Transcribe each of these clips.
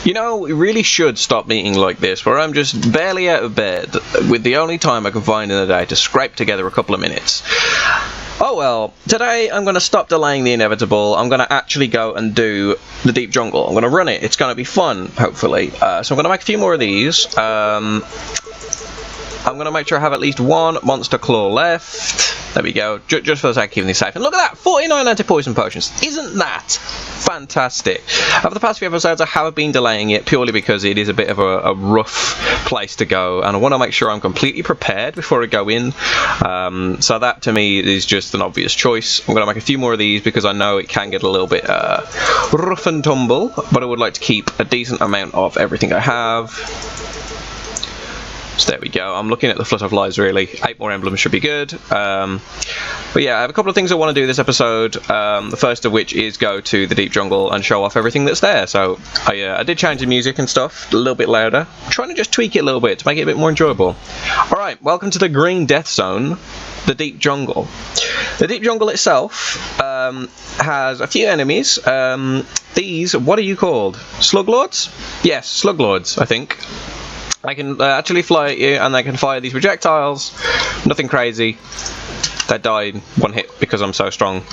You know, we really should stop meeting like this, where I'm just barely out of bed, with the only time I can find in the day to scrape together a couple of minutes. Oh well, today I'm going to stop delaying the inevitable. I'm going to actually go and do the deep jungle. I'm going to run it. It's going to be fun, hopefully. So I'm going to make a few more of these. I'm going to make sure I have at least one monster claw left. There we go, just for the sake of keeping these safe. And look at that, 49 anti-poison potions. Isn't that fantastic? Over the past few episodes, I have been delaying it purely because it is a bit of a rough place to go, and I want to make sure I'm completely prepared before I go in. So that, to me, is just an obvious choice. I'm going to make a few more of these because I know it can get a little bit rough and tumble, but I would like to keep a decent amount of everything I have. So there we go. I'm looking at the flutter flies, really. 8 more emblems should be good. But yeah, I have a couple of things I want to do this episode. The first of which is go to the deep jungle and show off everything that's there. So I did change the music and stuff a little bit louder. I'm trying to just tweak it a little bit to make it a bit more enjoyable. Alright, welcome to the Green Death Zone, the deep jungle. The deep jungle itself has a few enemies. These, what are you called? Slug Lords? Yes, Slug Lords, I think. They can actually fly at you, and they can fire these projectiles. Nothing crazy. They die in one hit because I'm so strong.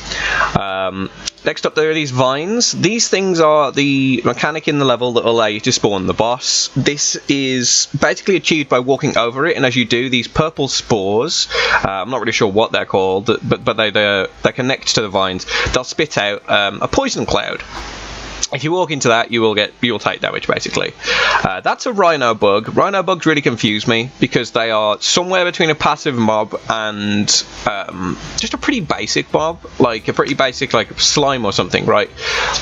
Next up, there are these vines. These things are the mechanic in the level that will allow you to spawn the boss. This is basically achieved by walking over it, and as you do, these purple spores, I'm not really sure what they're called, but they connect to the vines. They'll spit out a poison cloud. If you walk into that, you'll take damage, basically. That's a rhino bug. Rhino bugs really confuse me because they are somewhere between a passive mob and just a pretty basic mob, like a pretty basic like slime or something, right?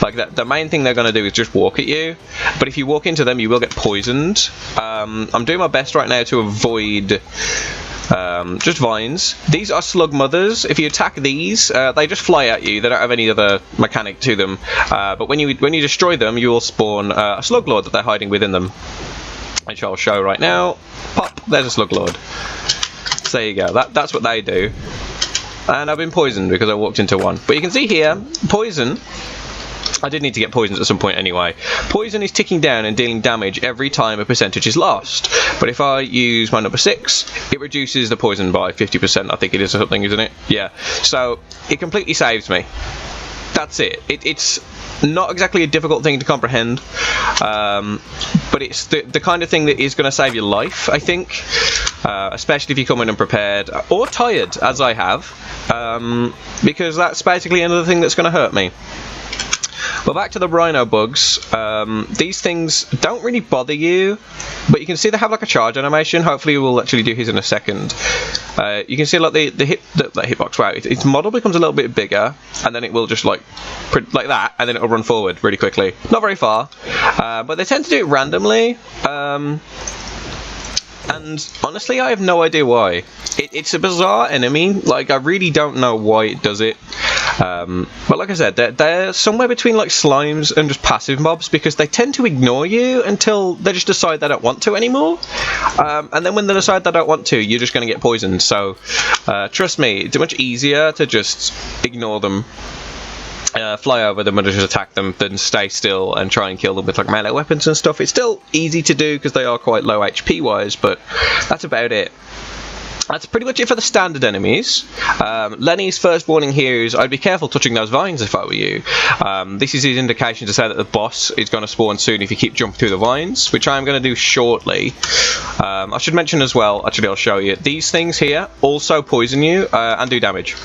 Like that. The main thing they're going to do is just walk at you, but if you walk into them, you will get poisoned. I'm doing my best right now to avoid just vines. These are slug mothers. If you attack these, they just fly at you. They don't have any other mechanic to them. But when you destroy them, you will spawn a slug lord that they're hiding within them, which I'll show right now. Pop! There's a slug lord. So there you go. That's what they do. And I've been poisoned because I walked into one. But you can see here, poison. I did need to get poisoned at some point anyway. Poison is ticking down and dealing damage every time a percentage is lost. But if I use my number 6, it reduces the poison by 50%, I think it is or something, isn't it? Yeah. So it completely saves me. That's it. It's not exactly a difficult thing to comprehend, but it's the kind of thing that is going to save your life, I think, especially if you come in unprepared or tired, as I have, because that's basically another thing that's going to hurt me. But back to the rhino bugs. These things don't really bother you, but you can see they have like a charge animation. Hopefully we'll actually do his in a second. You can see like the hitbox. Wow, its model becomes a little bit bigger, and then it will just like that, and then it'll run forward really quickly. Not very far, but they tend to do it randomly. And honestly, I have no idea why. It's a bizarre enemy. Like, I really don't know why it does it. But like I said, they're somewhere between like slimes and just passive mobs, because they tend to ignore you until they just decide they don't want to anymore. And then when they decide they don't want to, you're just going to get poisoned. So trust me, it's much easier to just ignore them. Fly over them and just attack them, then stay still and try and kill them with like melee weapons and stuff. It's still easy to do because they are quite low HP wise, but that's about it. That's pretty much it for the standard enemies. Lenny's first warning here is I'd be careful touching those vines if I were you. This is his indication to say that the boss is going to spawn soon if you keep jumping through the vines, which I'm going to do shortly. I should mention as well, actually I'll show you, these things here also poison you and do damage.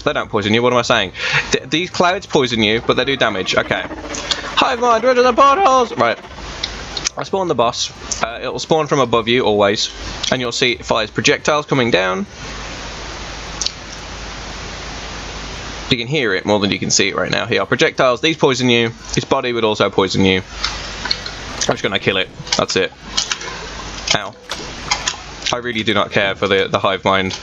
They don't poison you, what am I saying? These clouds poison you, but they do damage. Okay. Hive mind, rid of the portals! Right. I spawn the boss. It'll spawn from above you, always. And you'll see it fires projectiles coming down. You can hear it more than you can see it right now. Here are projectiles. These poison you. His body would also poison you. I'm just going to kill it. That's it. Ow. I really do not care for the hive mind.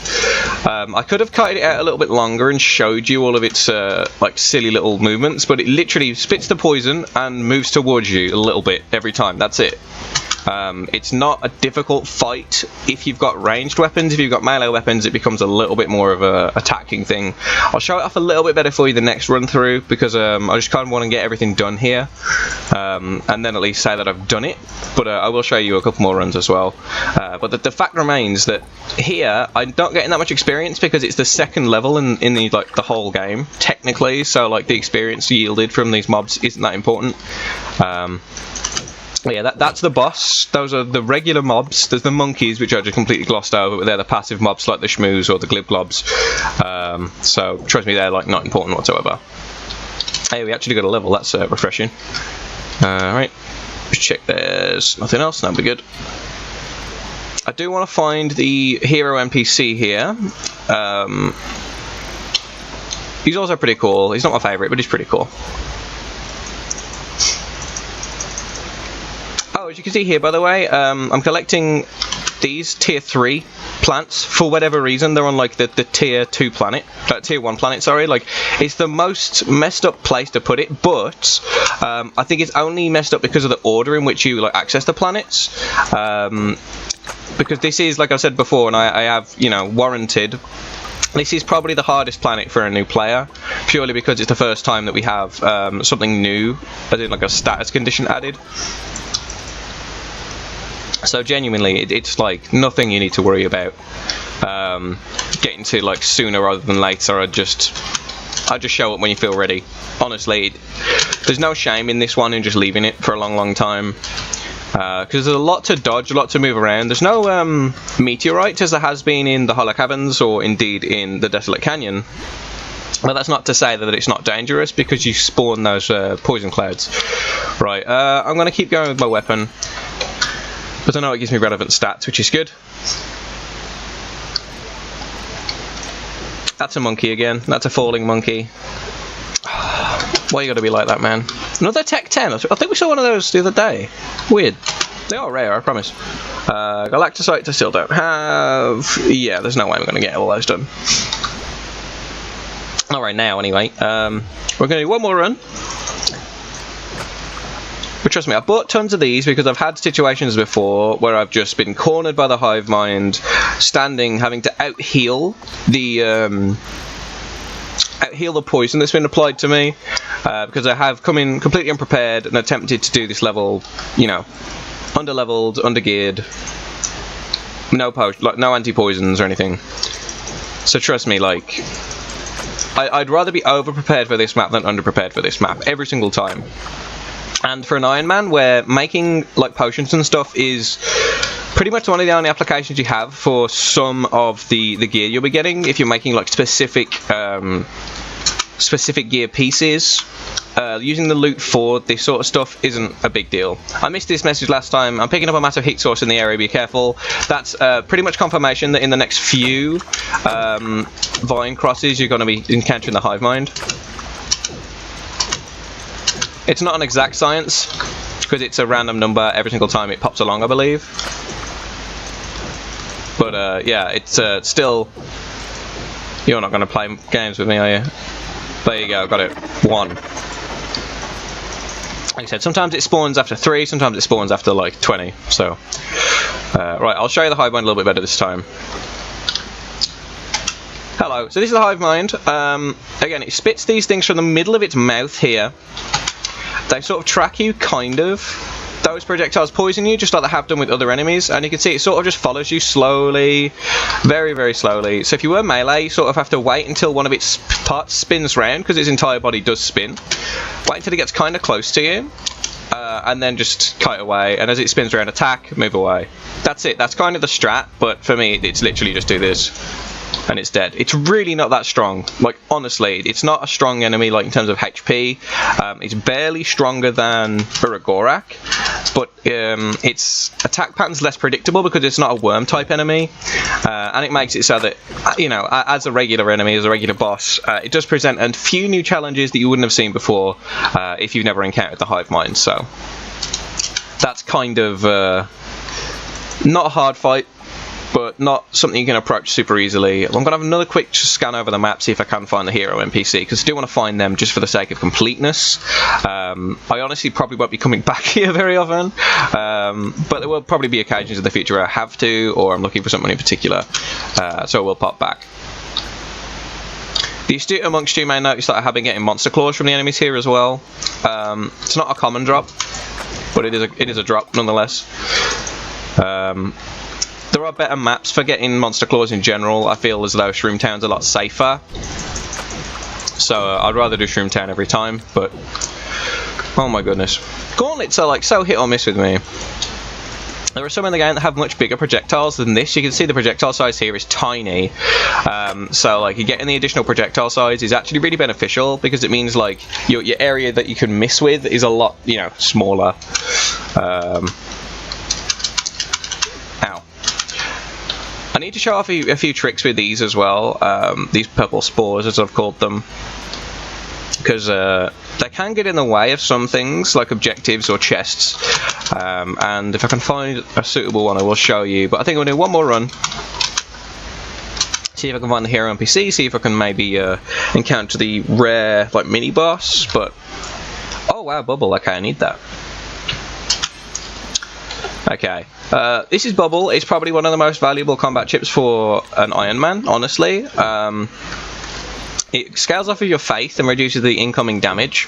I could have cut it out a little bit longer and showed you all of its like silly little movements, but it literally spits the poison and moves towards you a little bit every time. That's it. It's not a difficult fight if you've got ranged weapons. If you've got melee weapons, it becomes a little bit more of a attacking thing. I'll show it off a little bit better for you the next run through, because I just kind of want to get everything done here, and then at least say that I've done it. But I will show you a couple more runs as well. But the fact remains that here I'm not getting that much experience because it's the second level in the the whole game technically. So like the experience yielded from these mobs isn't that important. Yeah, that's the boss. Those are the regular mobs. There's the monkeys, which I just completely glossed over, but they're the passive mobs like the shmoos or the glibglobs. So trust me, they're like not important whatsoever. Hey, we actually got a level. That's refreshing. Alright, let's check. There's nothing else. That'll be good. I do want to find the hero NPC here. He's also pretty cool. He's not my favourite, but he's pretty cool. Oh, as you can see here, by the way, I'm collecting these tier 3 plants for whatever reason. They're on like the tier 2 planet, tier 1 planet, sorry. Like, it's the most messed up place to put it, but I think it's only messed up because of the order in which you like access the planets. Because this is, like I said before, and I have, you know, warranted, this is probably the hardest planet for a new player, purely because it's the first time that we have something new, as in like a status condition added. So genuinely, it's like nothing you need to worry about getting to like sooner rather than later. I just show up when you feel ready. Honestly, there's no shame in this one in just leaving it for a long time, because there's a lot to dodge, a lot to move around. There's no meteorites as there has been in the Hollow Caverns or indeed in the Desolate Canyon. But that's not to say that it's not dangerous, because you spawn those poison clouds. Right, I'm going to keep going with my weapon. But I know it gives me relevant stats, which is good. That's a monkey again. That's a falling monkey. Why you gotta be like that, man? Another Tech 10. I think we saw one of those the other day. Weird. They are rare, I promise. Galactocytes I still don't have. Yeah, there's no way I'm gonna get all those done. Not right now, anyway. We're gonna do one more run. But trust me, I've bought tons of these because I've had situations before where I've just been cornered by the hive mind, standing, having to out-heal the poison that's been applied to me, because I have come in completely unprepared and attempted to do this level, you know, under-leveled, under-geared, no anti-poisons or anything. So trust me, like, I'd rather be over-prepared for this map than under-prepared for this map every single time. And for an Iron Man, where making like potions and stuff is pretty much one of the only applications you have for some of the gear you'll be getting, if you're making like specific gear pieces, using the loot for this sort of stuff isn't a big deal. I missed this message last time. I'm picking up a massive heat source in the area, be careful. That's pretty much confirmation that in the next few vine crosses you're going to be encountering the hive mind. It's not an exact science, because it's a random number every single time it pops along, I believe. But yeah, it's still... You're not going to play games with me, are you? There you go, got it. 1. Like I said, sometimes it spawns after 3, sometimes it spawns after like 20. So, right, I'll show you the hive mind a little bit better this time. Hello, so this is the hive mind. Again, it spits these things from the middle of its mouth here. They sort of track you, kind of. Those projectiles poison you, just like they have done with other enemies. And you can see it sort of just follows you slowly. Very, very slowly. So if you were melee, you sort of have to wait until one of its parts spins round, because its entire body does spin. Wait until it gets kind of close to you. And then just kite away. And as it spins around, attack, move away. That's it. That's kind of the strat. But for me, it's literally just do this. And it's dead. It's really not that strong. Like, honestly, it's not a strong enemy, like, in terms of HP. It's barely stronger than Uragorak, but its attack pattern's less predictable because it's not a worm-type enemy, and it makes it so that, you know, as a regular enemy, as a regular boss, it does present a few new challenges that you wouldn't have seen before if you've never encountered the hive mind, so that's kind of not a hard fight, but but not something you can approach super easily. I'm going to have another quick scan over the map, see if I can find the hero NPC, because I do want to find them just for the sake of completeness. I honestly probably won't be coming back here very often, but there will probably be occasions in the future where I have to, or I'm looking for someone in particular, so I will pop back. The astute amongst you may notice that I have been getting monster claws from the enemies here as well. It's not a common drop, but it is a drop nonetheless. There are better maps for getting monster claws in general. I feel as though Shroomtown's a lot safer, so I'd rather do Shroomtown every time. But oh my goodness, gauntlets are like so hit or miss with me. There are some in the game that have much bigger projectiles than this. You can see the projectile size here is tiny, so like getting the additional projectile size is actually really beneficial, because it means like your area that you can miss with is a lot, you know, smaller. Ow. I need to show off a few tricks with these as well, these purple spores as I've called them, because they can get in the way of some things like objectives or chests, and if I can find a suitable one I will show you, but I think I'll do one more run, see if I can find the hero NPC, see if I can maybe encounter the rare like mini boss. But oh wow, bubble, okay, I need that. Okay, this is Bubble. It's probably one of the most valuable combat chips for an Iron Man, honestly. It scales off of your faith and reduces the incoming damage,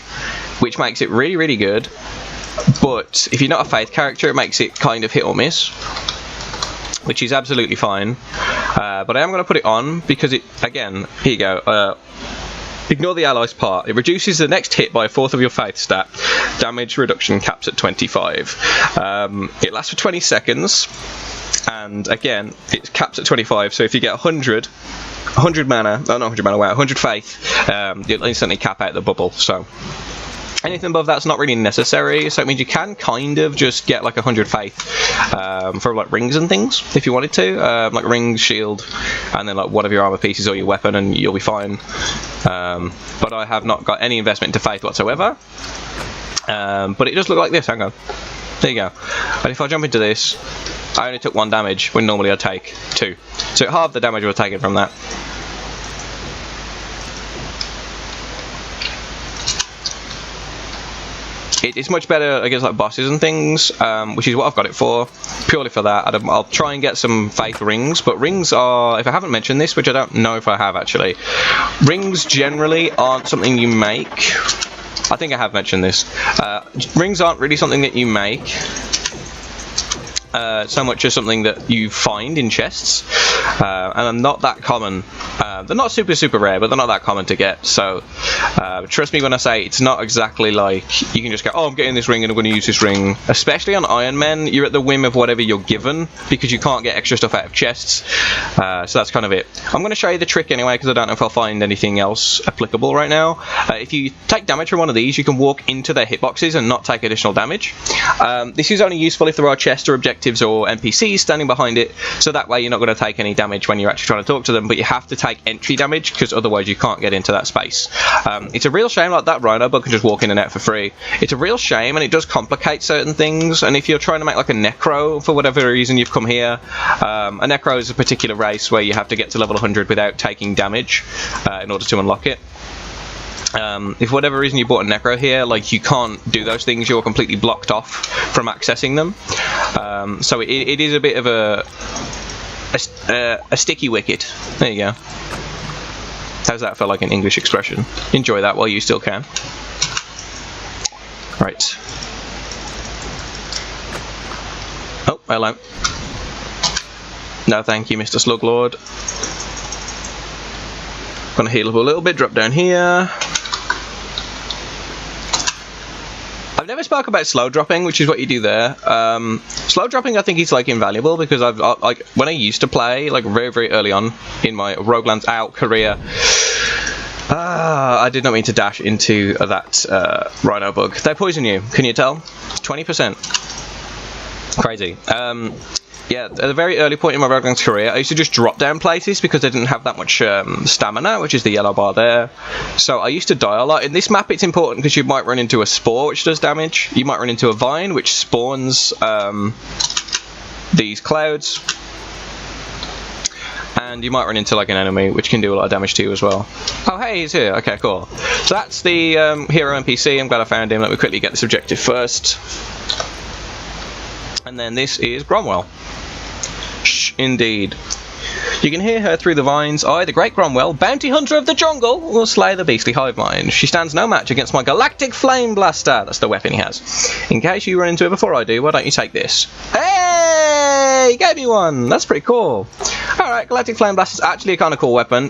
which makes it really, really good. But if you're not a faith character, it makes it kind of hit or miss, which is absolutely fine. But I am going to put it on because it, again, here you go. Ignore the allies part. It reduces the next hit by 1/4 of your faith stat. Damage reduction caps at 25. It lasts for 20 seconds. And again, it caps at 25. So if you get 100 mana, oh, not 100 mana, wow, 100 faith, you'll instantly cap out the bubble. So anything above that's not really necessary, so it means you can kind of just get like 100 faith for like rings and things if you wanted to, like rings, shield, and then like one of your armor pieces or your weapon, and you'll be fine. But I have not got any investment into faith whatsoever. But it does look like this. Hang on, there you go. And if I jump into this, I only took 1 damage when normally I'd take 2, so half the damage was taken from that. It's much better against like bosses and things, which is what I've got it for, purely for that. I'll try and get some faith rings, but rings are, if I haven't mentioned this, which I don't know if I have actually, rings generally aren't something you make. I think I have mentioned this. Rings aren't really something that you make, so much as something that you find in chests, and they're not that common. They're not super rare, but they're not that common to get. So trust me when I say it's not exactly like you can just go, oh, I'm getting this ring and I'm going to use this ring. Especially on Iron Man, you're at the whim of whatever you're given, because you can't get extra stuff out of chests. So that's kind of it. I'm going to show you the trick anyway, because I don't know if I'll find anything else applicable right now. If you take damage from one of these, you can walk into their hitboxes and not take additional damage. This is only useful if there are chests or objectives or NPCs standing behind it, so that way you're not going to take any damage when you're actually trying to talk to them, but you have to take entry damage, because otherwise you can't get into that space. It's a real shame, like that Rhino bug can just walk in and out for free. It's a real shame, and it does complicate certain things, and if you're trying to make like a Necro, for whatever reason you've come here, a Necro is a particular race where you have to get to level 100 without taking damage in order to unlock it. If for whatever reason you bought a Necro here, like you can't do those things, you're completely blocked off from accessing them. So it is a bit of a sticky wicket. There you go. How's that for like an English expression? Enjoy that while you still can. Right. Oh, hello. No thank you, Mr. Sluglord. Gonna heal up a little bit, drop down here. I've never spoke about slow dropping, which is what you do there. Slow dropping I think is like invaluable, because I've like when I used to play like very early on in my Roguelands career, I did not mean to dash into that Rhino bug. They poison you, can you tell? 20%. Crazy. Yeah, at a very early point in my Roguelands career, I used to just drop down places because I didn't have that much stamina, which is the yellow bar there. So I used to die a lot. In this map, it's important because you might run into a spore, which does damage. You might run into a vine, which spawns these clouds. and you might run into like an enemy which can do a lot of damage to you as well. Oh hey, he's here. Okay, cool. So that's the hero NPC. I'm glad I found him. Let me quickly get this objective first. And then this is Gromwell. Shh, indeed. You can hear her through the vines. I, the great Gromwell, bounty hunter of the jungle, will slay the beastly hive mind. She stands no match against my galactic flame blaster. That's the weapon he has. In case you run into it before I do, why don't you take this? Hey, he gave me one. That's pretty cool. Alright, galactic flame blaster is actually a kind of cool weapon.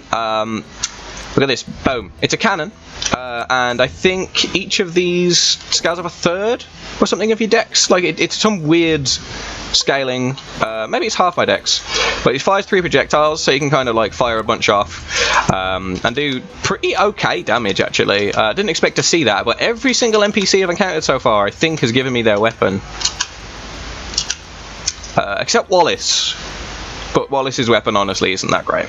Look at this. Boom. It's a cannon. And I think each of these scales up a third or something of your dex. Like, it's some weird scaling. Maybe it's half my dex. But it fires 3 projectiles, so you can kind of like fire a bunch off. And do pretty okay damage, actually. Didn't expect to see that, but every single NPC I've encountered so far, I think, has given me their weapon. Except Wallace. But Wallace's weapon, honestly, isn't that great.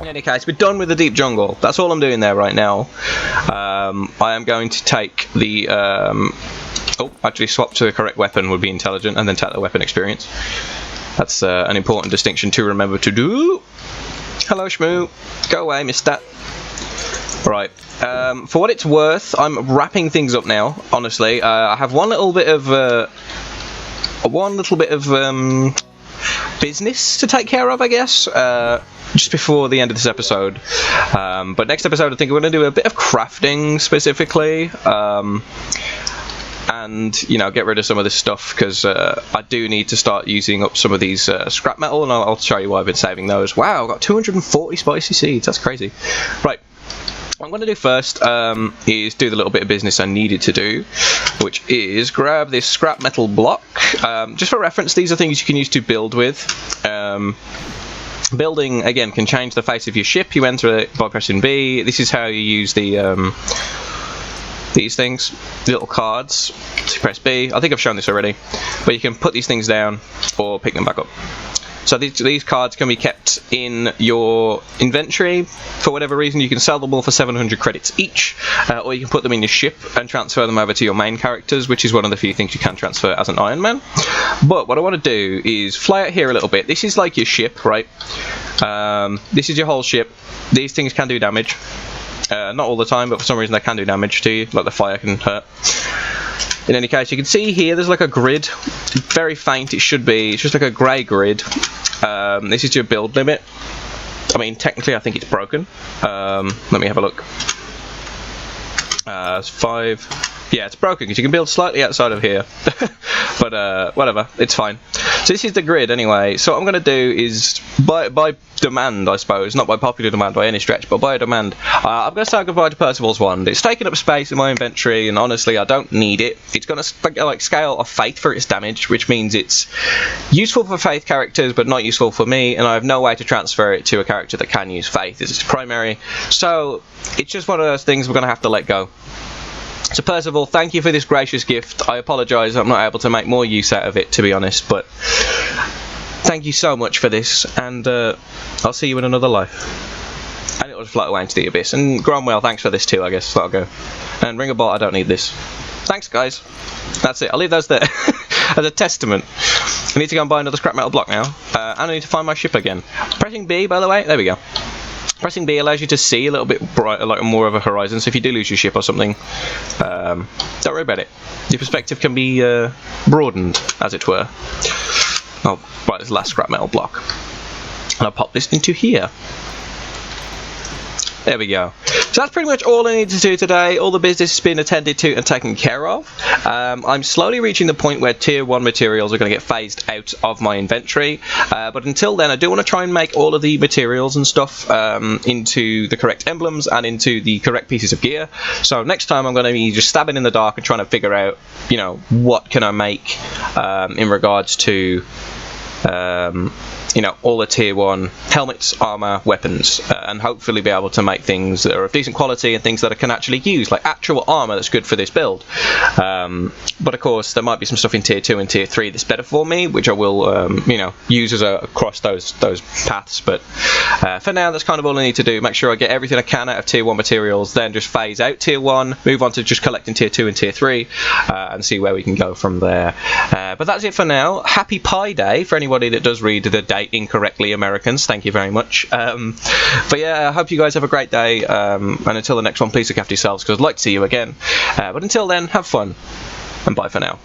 In any case, we're done with the deep jungle. That's all I'm doing there right now. I am going to take the... actually swap to the correct weapon would be intelligent, and then take the weapon experience. That's an important distinction to remember to do. Hello, Shmoo. Go away, mister. Right. For what it's worth, I'm wrapping things up now, honestly. I have one little bit of... business to take care of, I guess, just before the end of this episode. But next episode I think we're going to do a bit of crafting specifically, and you know, get rid of some of this stuff, because I do need to start using up some of these scrap metal, and I'll show you why I've been saving those. Wow, I've got 240 spicy seeds, that's crazy. Right. What I'm going to do first is do the little bit of business I needed to do, which is grab this scrap metal block. Just for reference, these are things you can use to build with. Building, again, can change the face of your ship. You enter it by pressing B. This is how you use the these things, little cards. So you press B. I think I've shown this already, but you can put these things down or pick them back up. So these cards can be kept in your inventory for whatever reason. You can sell them all for 700 credits each, or you can put them in your ship and transfer them over to your main characters, which is one of the few things you can transfer as an Iron Man. But what I want to do is fly out here a little bit. This is like your ship, right? This is your whole ship. These things can do damage. Not all the time, but for some reason they can do damage to you, like the fire can hurt. In any case, you can see here there's like a grid. Very faint, it should be. It's just like a grey grid. This is your build limit. I mean, technically I think it's broken. Let me have a look. It's 5. Yeah, it's broken because you can build slightly outside of here. But whatever, it's fine. So this is the grid anyway. So what I'm going to do is, by demand, I suppose, not by popular demand by any stretch, but by demand, I'm going to say goodbye to Percival's wand. It's taking up space in my inventory, and honestly, I don't need it. It's going to like scale of faith for its damage, which means it's useful for faith characters, but not useful for me, and I have no way to transfer it to a character that can use faith as its primary. So it's just one of those things we're going to have to let go. So Percival, thank you for this gracious gift. I apologise I'm not able to make more use out of it, to be honest, but thank you so much for this, and I'll see you in another life. And it'll just float away into the abyss. And Gromwell, thanks for this too, I guess. That'll go. And Ring a Bot, I don't need this. Thanks, guys. That's it. I'll leave those there as a testament. I need to go and buy another scrap metal block now. And I need to find my ship again. Pressing B, by the way. There we go. Pressing B allows you to see a little bit brighter, like more of a horizon, so if you do lose your ship or something, don't worry about it. Your perspective can be broadened, as it were. I'll buy this last scrap metal block, and I'll pop this into here. There we go. So that's pretty much all I need to do today. All the business has been attended to and taken care of. I'm slowly reaching the point where tier 1 materials are going to get phased out of my inventory. But until then, I do want to try and make all of the materials and stuff into the correct emblems and into the correct pieces of gear. So next time I'm going to be just stabbing in the dark and trying to figure out, you know, what can I make in regards to... you know, all the tier 1 helmets, armor, weapons, and hopefully be able to make things that are of decent quality and things that I can actually use, like actual armor that's good for this build. But of course, there might be some stuff in tier 2 and tier 3 that's better for me, which I will, you know, use as across those paths. But for now, that's kind of all I need to do. Make sure I get everything I can out of tier 1 materials, then just phase out tier 1, move on to just collecting tier 2 and tier 3, and see where we can go from there. But that's it for now. Happy Pi Day for anybody that does read the day say incorrectly, Americans. Thank you very much. But yeah, I hope you guys have a great day, and until the next one, please look after yourselves, because I'd like to see you again. But until then, have fun, and bye for now.